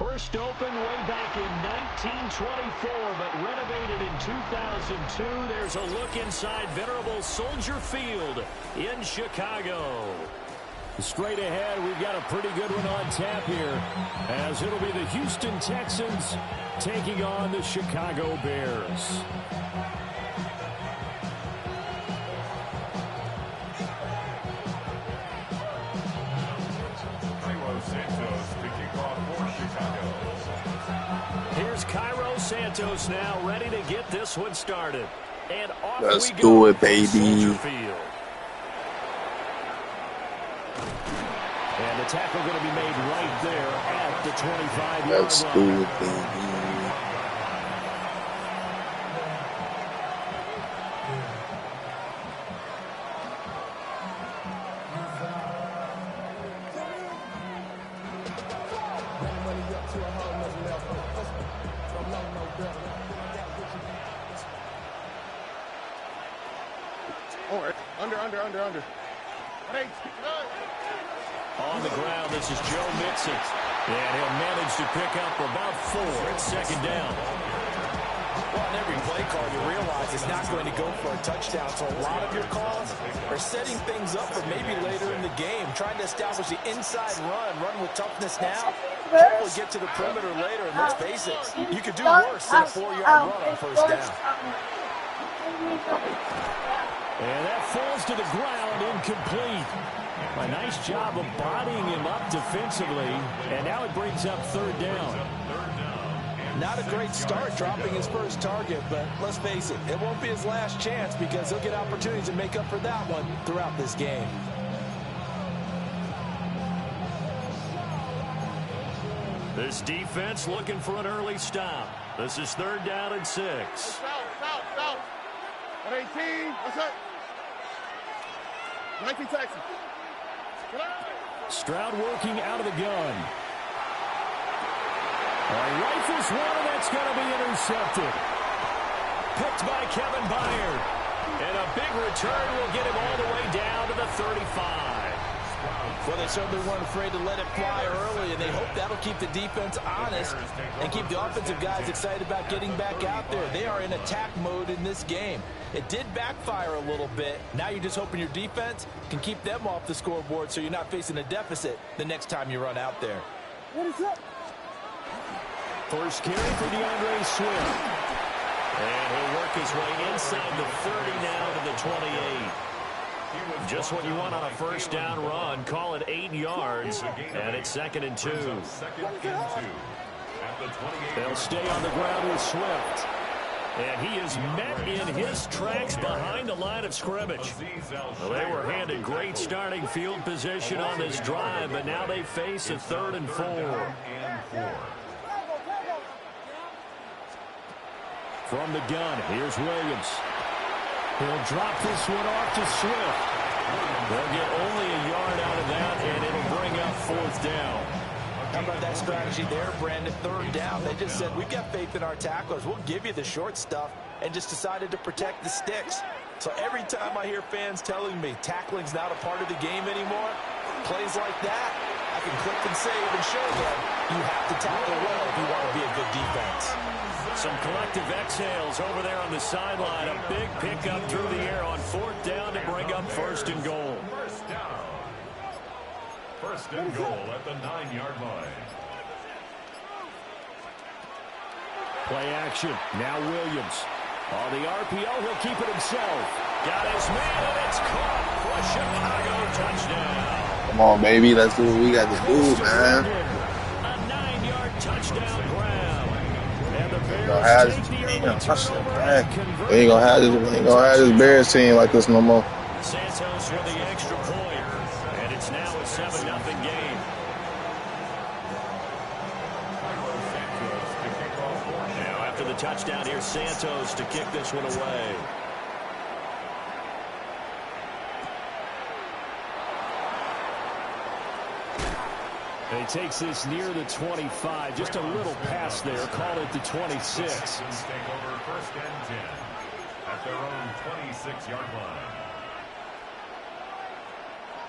First opened way back in 1924, but renovated in 2002. There's a look inside venerable Soldier Field in Chicago. Straight ahead, we've got a pretty good one on tap here, as it'll be the Houston Texans taking on the Chicago Bears. Here's Cairo Santos now, ready to get this one started. And off Let's we go. do it, baby. And the tackle going to be made right there at the 25-yard line. Let's do it, baby. Under. On the ground, this is Joe Mixon. And he'll manage to pick up about 4. It's second down. Well, on every play call, you realize it's not going to go for a touchdown. So a lot of your calls are setting things up for maybe later in the game, trying to establish the inside run with toughness now. Hopefully get to the perimeter later, and let's face it, you could do worse than a 4-yard run on first down. And that falls to the ground, incomplete. A nice job of bodying him up defensively, and now it brings up third down. Not a great start dropping his first target, but let's face it, it won't be his last chance because he'll get opportunities to make up for that one throughout this game. This defense looking for an early stop. This is third down and 6. Out. 18. What's up? 19 Texans. Stroud working out of the gun. Rifles one, and that's going to be intercepted. Picked by Kevin Byard. And a big return will get him all the way down to the 35. Well, they certainly weren't afraid to let it fly early, and they hope that'll keep the defense honest and keep the offensive guys excited about getting back out there. They are in attack mode in this game. It did backfire a little bit. Now you're just hoping your defense can keep them off the scoreboard so you're not facing a deficit the next time you run out there. What is up? First carry for DeAndre Swift. And he'll work his way inside the 30 now to the 28. Just what you want on a first down run. Call it 8 yards. And it's 2nd and 2. They'll stay on the ground with Swift. And he is met in his tracks behind the line of scrimmage. Well, they were handed great starting field position on this drive, but now they face a 3rd and 4. From the gun, here's Williams. He'll drop this one off to Swift. They'll get only a yard out of that, and it'll bring up 4th down. How about that strategy there, Brandon? 3rd down. They just said, we've got faith in our tacklers. We'll give you the short stuff, and just decided to protect the sticks. So every time I hear fans telling me tackling's not a part of the game anymore, plays like that, I can click and save and show them you have to tackle well if you want to be a good defense. Some collective exhales over there on the sideline. A big pickup through the air on 4th down to bring up 1st and goal. First and goal at the 9-yard line. Play action. Now Williams. On the RPO, he'll keep it himself. Got his man, and it's caught for a Chicago touchdown. Come on, baby. Let's do what we got to do, man. A 9-yard touchdown grab. And the Bears take the we early ain't turnover. We ain't gonna have this Bears team like this no more. Santos with the extra point. And it's now a 7-0 game. Now after the touchdown, here's Santos to kick this one away. And he takes this near the 25. Just a little pass there. Call it the 26. Texans take over 1st and 10 at their own 26-yard line.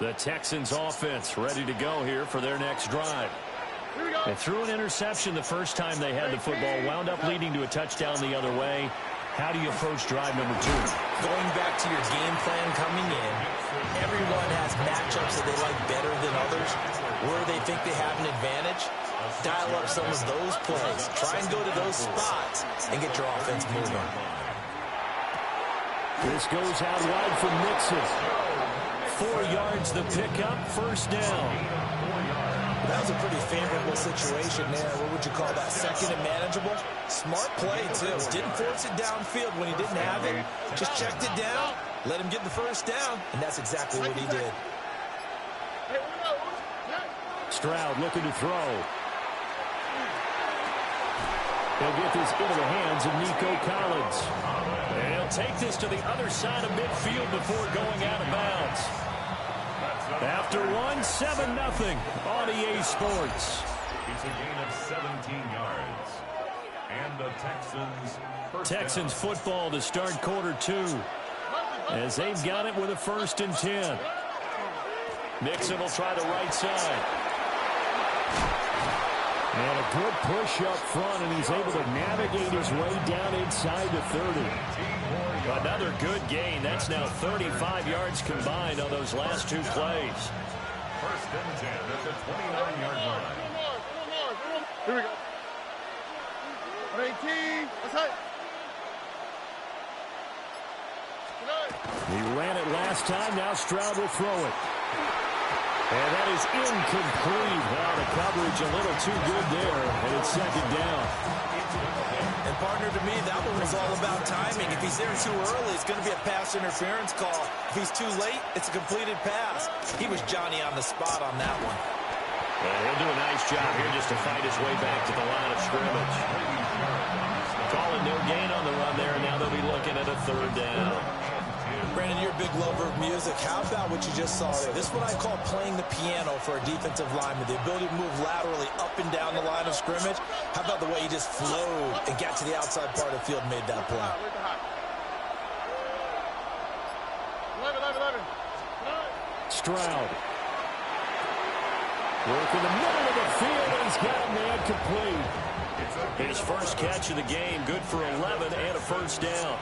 The Texans offense ready to go here for their next drive. They threw an interception the first time they had the football, wound up leading to a touchdown the other way. How do you approach drive number 2? Going back to your game plan coming in, everyone has matchups that they like better than others, where they think they have an advantage. Dial up some of those plays. Try and go to those spots and get your offense moving. This goes out wide for Mixon. 4 yards the pickup, first down. That was a pretty favorable situation there. What would you call that? Second and manageable? Smart play, too. Didn't force it downfield when he didn't have it. Just checked it down, let him get the first down, and that's exactly what he did. Stroud looking to throw. He'll get this into the hands of Nico Collins. And he'll take this to the other side of midfield before going out of bounds. After one, 7-0 on EA Sports. It's a gain of 17 yards. And the Texans football to start quarter 2. As they've got it with a 1st and 10. Mixon will try the right side. And a good push up front, and he's able to navigate his way down inside the 30. Another good gain. That's now 35 yards combined on those last 2 plays. 1st and 10 at the 29-yard line. Here we go. 18. That's it. He ran it last time. Now Stroud will throw it. And that is incomplete. Well, the coverage a little too good there, and it's 2nd down. And partner, to me, that one was all about timing. If he's there too early, it's going to be a pass interference call. If he's too late, it's a completed pass. He was Johnny on the spot on that one. And he'll do a nice job here just to fight his way back to the line of scrimmage. Calling no gain on the run there, and now they'll be looking at a 3rd down. Brandon, you're a big lover of music. How about what you just saw there? This is what I call playing the piano for a defensive lineman. The ability to move laterally up and down the line of scrimmage. How about the way he just flowed and got to the outside part of the field and made that play? 11. Stroud. Work in the middle of the field, and he's got a man complete. His first catch of the game, good for 11 and a 1st down.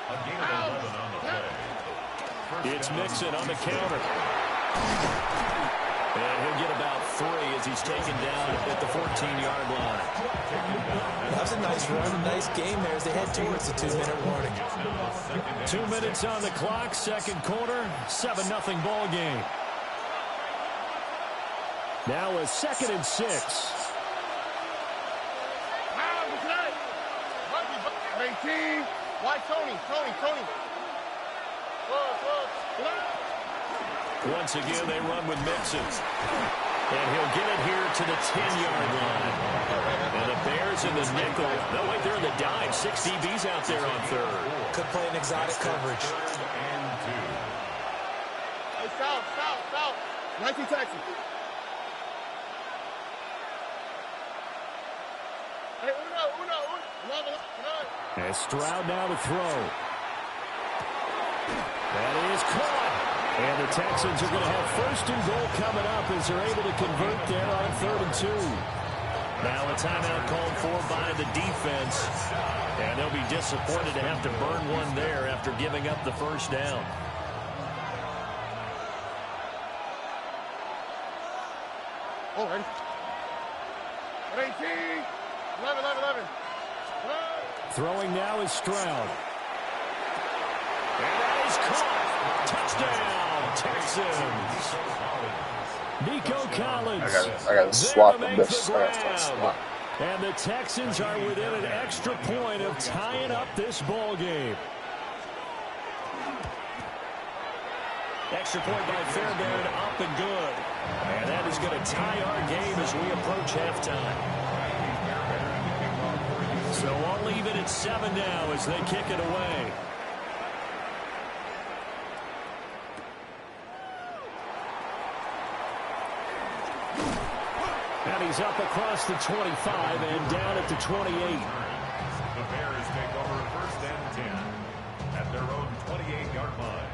A gain of 11 on the play. It's Mixon on the counter. And he'll get about 3 as he's taken down at the 14-yard line. That was a nice run, a nice game there as they head towards the 2-minute warning. 2 minutes on the clock, 2nd quarter, 7-0 ball game. Now a 2nd and 6. 18. Why Tony? Once again, they run with Mixon. And he'll get it here to the 10-yard line. And the Bears in the nickel. No, wait, they're in the dime. 6 DBs out there on 3rd. Could play an exotic coverage. Hey, south. 19 Texas. Hey, uno. As Stroud now to throw. That is caught. And the Texans are going to have 1st and goal coming up as they're able to convert there on 3rd and 2. Now a timeout called for by the defense. And they'll be disappointed to have to burn one there after giving up the 1st down. Oh, ready? 18. 11. Throwing now is Stroud. And that is caught. Touchdown, Texans. Nico Collins. I got to swap this. And the Texans are within an extra point of tying up this ball game. Extra point by Fairbairn, up and good. And that is going to tie our game as we approach halftime. So I'll leave it at 7 now as they kick it away. And he's up across the 25 and down at the 28. The Bears take over 1st and 10 at their own 28-yard line.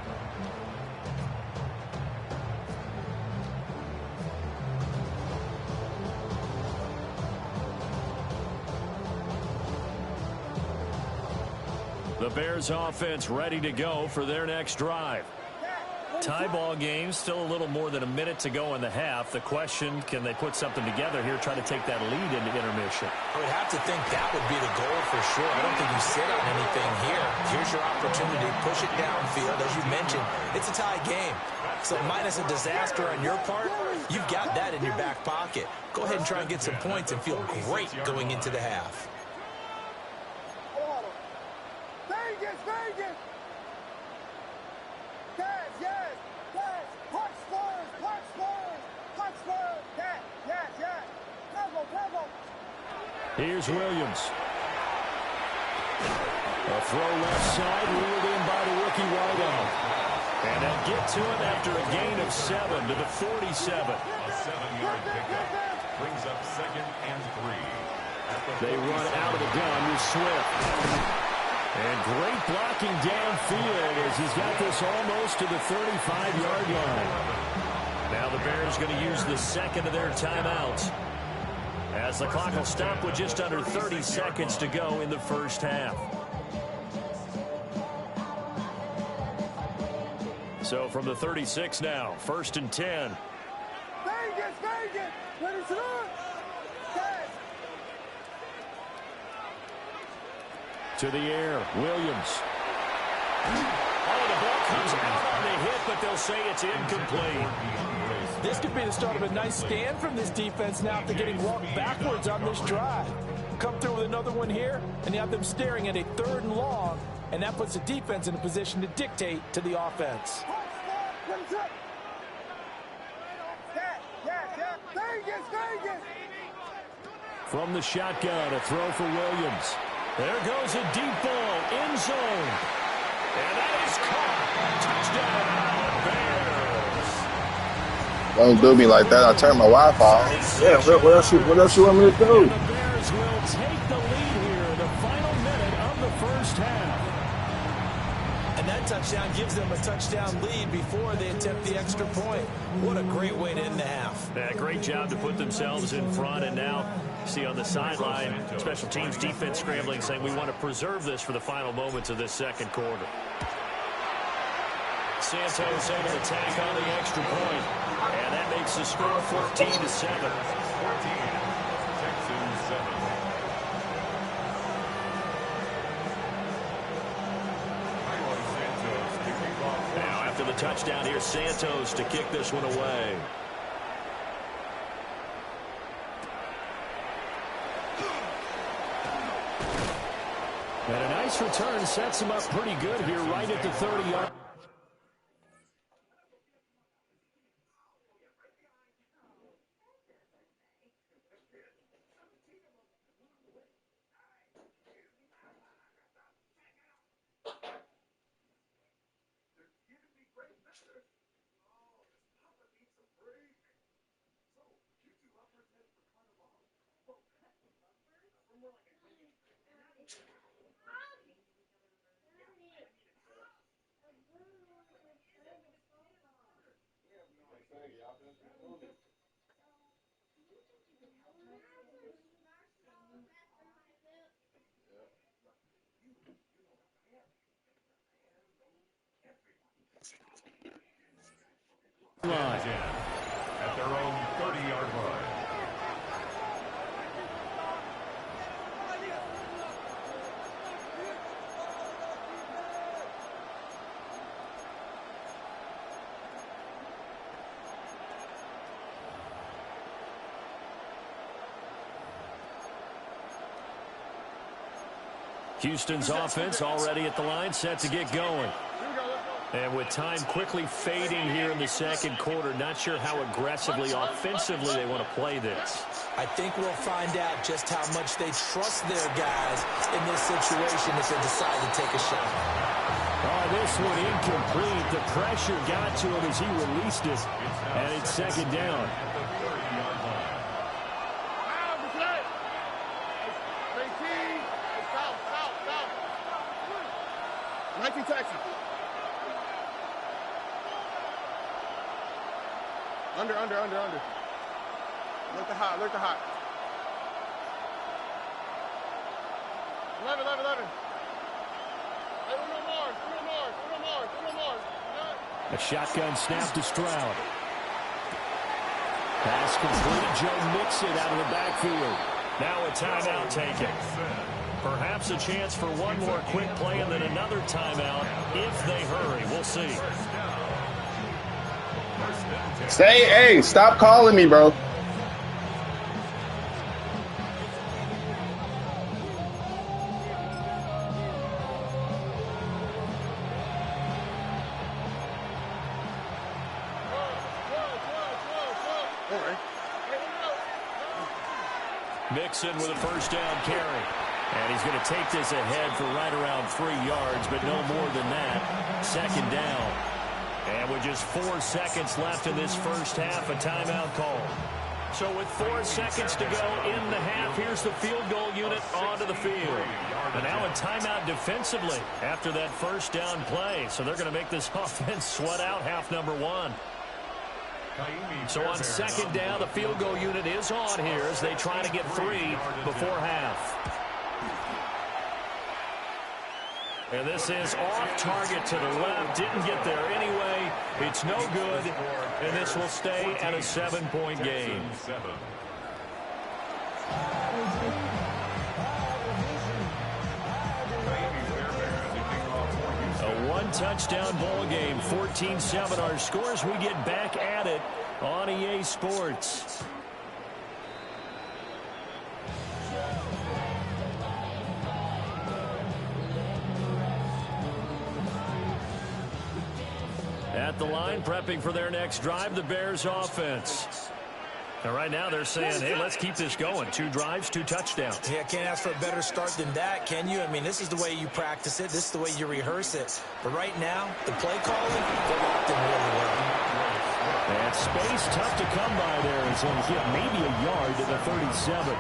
The Bears offense ready to go for their next drive. Tie ball game, still a little more than a minute to go in the half. The question, can they put something together here, try to take that lead into intermission? I would have to think that would be the goal for sure. I don't think you sit on anything here. Here's your opportunity. Push it downfield. As you mentioned, it's a tie game. So minus a disaster on your part, you've got that in your back pocket. Go ahead and try and get some points and feel great going into the half. Here's Williams. A throw left side, ruled in by the rookie wideout. And they'll get to him after a gain of 7 to the 47. A 7-yard pickup brings up 2nd and 3. They run out of the gun with Swift. And great blocking downfield as he's got this almost to the 35-yard line. Now the Bears going to use the second of their timeouts, as the clock will stop with just under 30 seconds to go in the first half. So from the 36 now, 1st and 10. To the air, Williams. Oh, the ball comes out on the hit, but they'll say it's incomplete. This could be the start of a nice stand from this defense now after getting walked backwards on this drive. Come through with another one here, and you have them staring at a 3rd and long, and that puts the defense in a position to dictate to the offense. From the shotgun, a throw for Williams. There goes a deep ball, end zone. And that is caught. Touchdown, Bears. Don't do me like that. I turn my Wi-Fi off. Yeah, what else you want me to do? And the Bears will take the lead here in the final minute of the first half. And that touchdown gives them a touchdown lead before they attempt the extra point. What a great way to end the half. Yeah, great job to put themselves in front, and now see on the sideline, special teams defense scrambling, saying we want to preserve this for the final moments of this second quarter. Santos able to tack on the extra point, and that makes the score 14-7. 14, Texans 7. Now after the touchdown, here's Santos to kick this one away. And a nice return sets him up pretty good here right at the 30-yard. At their own 30-yard line. Houston's offense already at the line, set to get going. And with time quickly fading here in the second quarter, not sure how aggressively, offensively they want to play this. I think we'll find out just how much they trust their guys in this situation if they decide to take a shot. Oh, this one incomplete. The pressure got to him as he released it, and it's second down. 19 Texans. Under. Look the hot. 11. A shotgun snap to Stroud. Pass complete. Joe Mixon out of the backfield. Now a timeout taken. Perhaps a chance for one more quick play and then another timeout if they hurry. We'll see. Hey, stop calling me, bro. Mixon with a first down carry. And he's going to take this ahead for right around 3 yards, but no more than that. Second down. And with just 4 seconds left in this first half, a timeout call. So with 4 seconds to go in the half, here's the field goal unit onto the field. And now a timeout defensively after that first down play. So they're going to make this offense sweat out half number one. So on second down, the field goal unit is on here as they try to get 3 before half. And this is off target to the left. Didn't get there anyway. It's no good. And this will stay at a 7-point game. A one-touchdown ball game. 14-7 our scores. We get back at it on EA Sports. At the line, prepping for their next drive, the Bears offense. And right now they're saying, hey, let's keep this going. 2 drives, 2 touchdowns. Yeah, can't ask for a better start than that, can you? I mean, this is the way you practice it. This is the way you rehearse it. But right now, the play calling, they're locked in really well. And space tough to come by there as he'll get maybe a yard to the 37.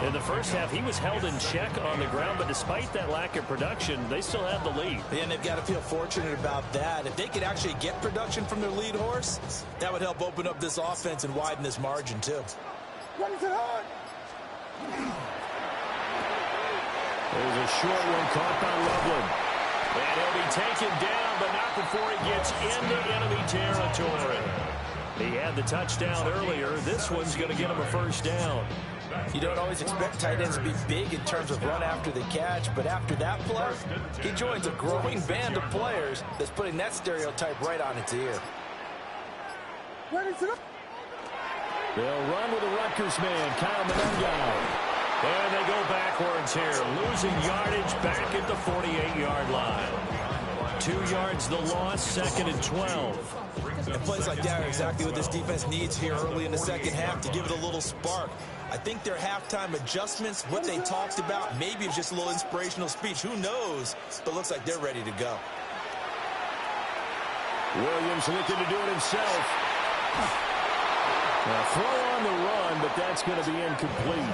In the first half, he was held in check on the ground, but despite that lack of production, they still have the lead. And they've got to feel fortunate about that. If they could actually get production from their lead horse, that would help open up this offense and widen this margin, too. There's a short one caught by Loveland. And he'll be taken down, but not before he gets into enemy territory. He had the touchdown earlier. This one's going to get him a first down. You don't always expect tight ends to be big in terms of run after the catch, but after that play, he joins a growing band of players that's putting that stereotype right on its ear. They'll run with a Rutgers man, Kyle Monangai. And they go backwards here, losing yardage back at the 48-yard line. 2 yards the loss, 2nd and 12. And plays like that are exactly what this defense needs here early in the second half to give it a little spark. I think their halftime adjustments, what they talked about, maybe it's just a little inspirational speech. Who knows? But looks like they're ready to go. Williams looking to do it himself. Now throw on the run, but that's going to be incomplete.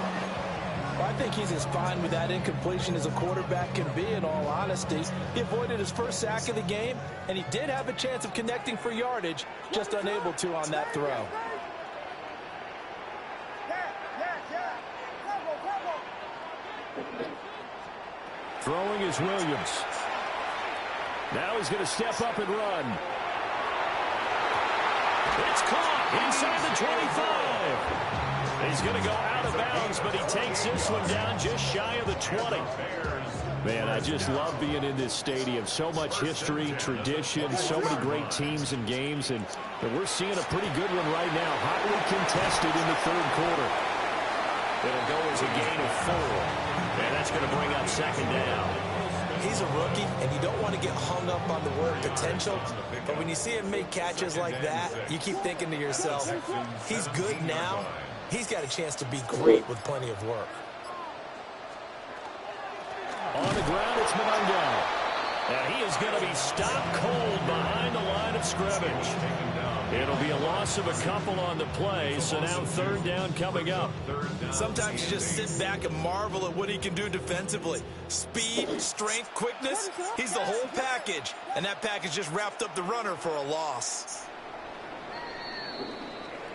Well, I think he's as fine with that incompletion as a quarterback can be, in all honesty. He avoided his first sack of the game, and he did have a chance of connecting for yardage, just unable to on that throw. Throwing is Williams. Now he's going to step up and run. It's caught inside the 25. He's going to go out of bounds, but he takes this one down just shy of the 20. Man, I just love being in this stadium. So much history, tradition, so many great teams and games, and we're seeing a pretty good one right now. Hotly contested in the 3rd quarter. It'll go as a gain of 4, and that's going to bring up 2nd down. He's a rookie, and you don't want to get hung up on the word potential, but when you see him make catches like that, you keep thinking to yourself, he's good now. He's got a chance to be great with plenty of work. On the ground, it's Monangai. And he is going to be stopped cold behind the line of scrimmage. It'll be a loss of a couple on the play, so now 3rd down coming up. Sometimes you just sit back and marvel at what he can do defensively. Speed, strength, quickness, he's the whole package. And that package just wrapped up the runner for a loss.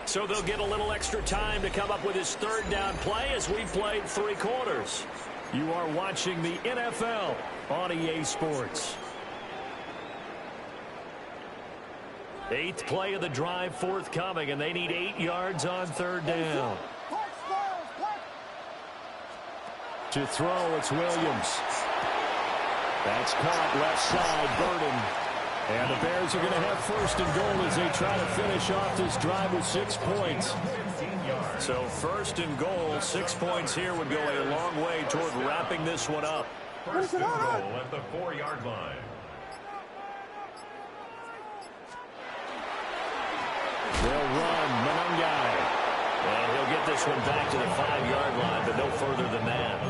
So they'll get a little extra time to come up with his 3rd down play as we've played 3 quarters. You are watching the NFL on EA Sports. Eighth play of the drive forthcoming, and they need 8 yards on third down. To throw, it's Williams. That's caught left side, Burden. And the Bears are going to have first and goal as they try to finish off this drive with 6 points. So first and goal, 6 points here would go a long way toward wrapping this one up. First and goal at the 4-yard line. They'll run Monongai. And he'll get this one back to the 5-yard line, but no further than that.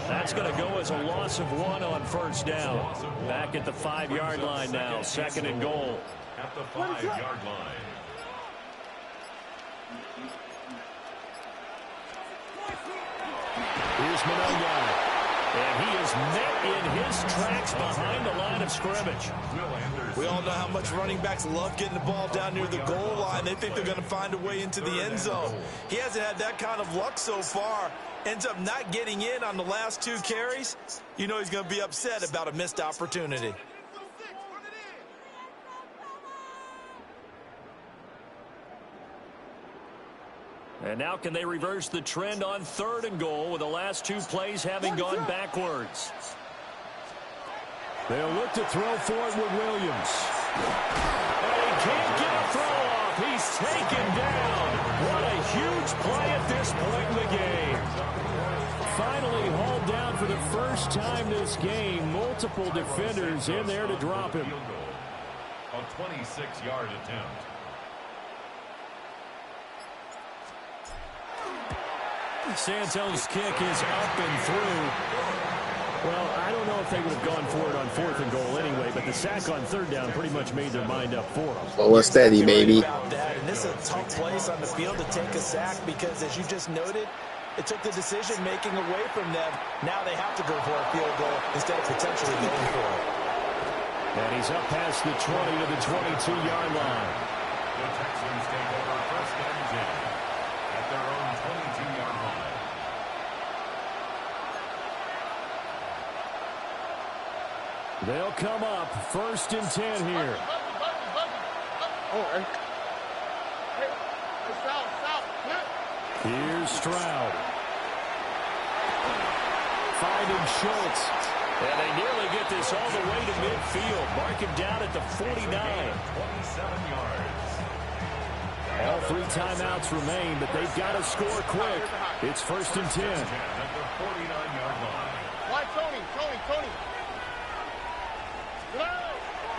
That's going to go as a loss of 1 on first down. Back at the 5-yard line now, second and goal. At the 5-yard line. Here's Monongai. And he is met in his tracks behind the line of scrimmage. We all know how much running backs love getting the ball down near the goal line. They think they're going to find a way into the end zone. He hasn't had that kind of luck so far. Ends up not getting in on the last 2 carries. You know he's going to be upset about a missed opportunity. And now can they reverse the trend on third and goal with the last 2 plays having gone backwards? They'll look to throw for it with Williams. And he can't get a throw off. He's taken down. What a huge play at this point in the game. Finally hauled down for the first time this game. Multiple defenders in there to drop him. A 26-yard attempt. Santos' kick is up and through. Well, I don't know if they would have gone for it on fourth and goal anyway, but the sack on third down pretty much made their mind up for them. Oh, what's steady, baby? And this is a tough place on the field to take a sack because, as you just noted, it took the decision-making away from them. Now they have to go for a field goal instead of potentially going for it. And he's up past the 20 to the 22-yard line. The Texans take over first and 10 at their own 22-yard line. They'll come up first and 10 here. Here's Stroud. Finding Schultz. And they nearly get this all the way to midfield. Mark him down at the 49. 27 yards. All 3 timeouts remain, but they've got to score quick. It's first and 10. At the 49-yard line. Why, Tony?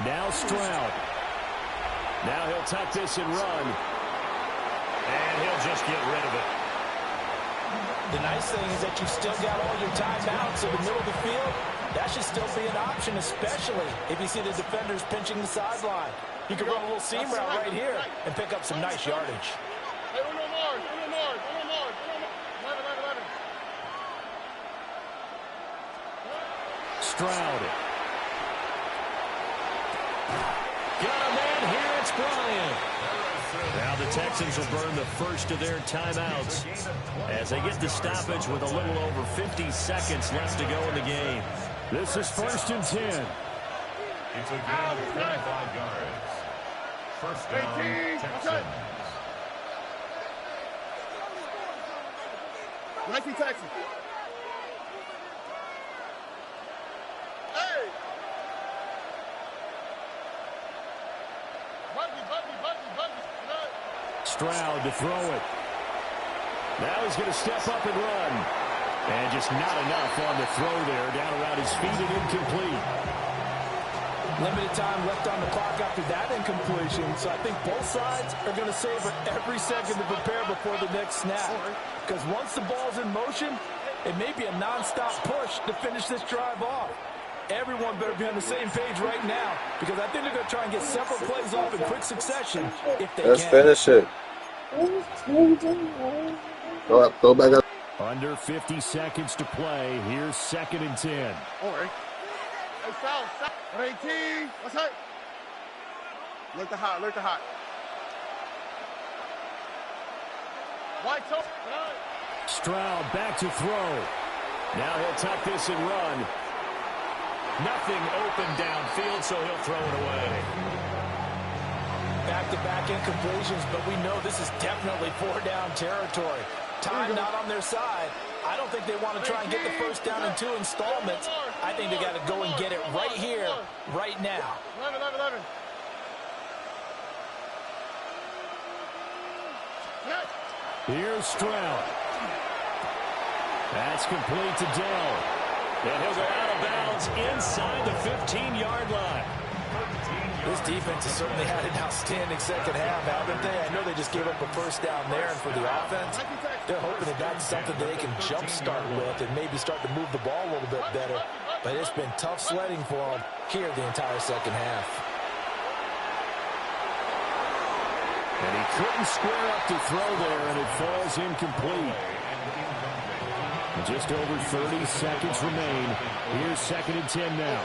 Now Stroud. Now he'll tuck this and run. And he'll just get rid of it. The nice thing is that you've still got all your timeouts in the middle of the field. That should still be an option, especially if you see the defenders pinching the sideline. You can run a little seam route right here and pick up some nice yardage. Stroud. Got a man here, it's Bryant. Now the Texans will burn the first of their timeouts as they get the stoppage with a little over 50 seconds left to go in the game. This is first and 10. It's a gain of 25 yards. First down, Texans. 19 Texans. Hey! Stroud to throw it. Now he's going to step up and run. And just not enough on the throw there. Down around his feet and incomplete. Limited time left on the clock after that incompletion. So I think both sides are going to savor every second to prepare before the next snap. Because once the ball's in motion, it may be a nonstop push to finish this drive off. Everyone better be on the same page right now, because I think they're going to try and get several plays off in quick succession if they can. Let's finish it. Go up, go back up. Under 50 seconds to play. Here's second and 10. All right. Hey, foul. 18. What's that? Look the hot. White top. Stroud back to throw. Now he'll tuck this and run. Nothing open downfield, so he'll throw it away. back-to-back incompletions, but we know this is definitely four-down territory. Time not on their side. I don't think they want to try and get the first down in 2 installments. I think they got to go and get it right here, right now. 11. Here's Stroud. That's complete to Dell. And he'll go out of bounds inside the 15-yard line. This defense has certainly had an outstanding second half, haven't they? I know they just gave up a first down there, and for the offense, they're hoping that that's something that they can jumpstart with and maybe start to move the ball a little bit better. But it's been tough sledding for them here the entire second half. And he couldn't square up to throw there, and it falls incomplete. Just over 30 seconds remain. Here's 2nd and 10 now.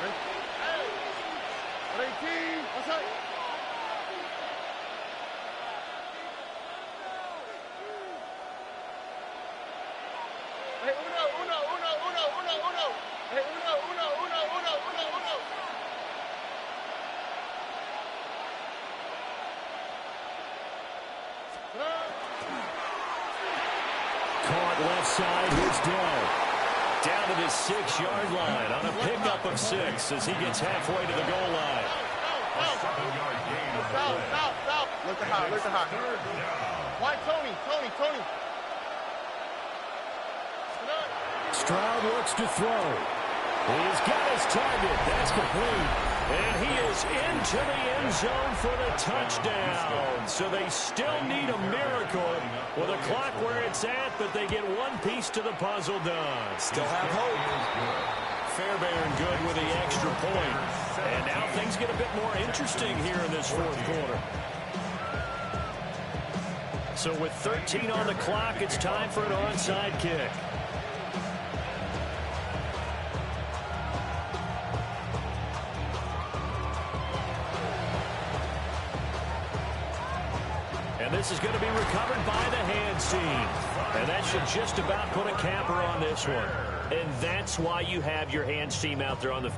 Caught left side. Here's Dell. Down to the 6-yard line on a pickup of 6 as he gets halfway to the goal line. Look at hot. Why, Tony? Stroud looks to throw. He's got his target. That's complete. And he is into the end zone for the touchdown. So they still need a miracle with a clock where it's at, but they get one piece to the puzzle done. Still have hope. Fairbairn good with the extra point. And now things get a bit more interesting here in this fourth quarter. So with 13 on the clock, it's time for an onside kick. And this is going to be recovered by the hands team. And that should just about put a capper on this one. And that's why you have your hands team out there on the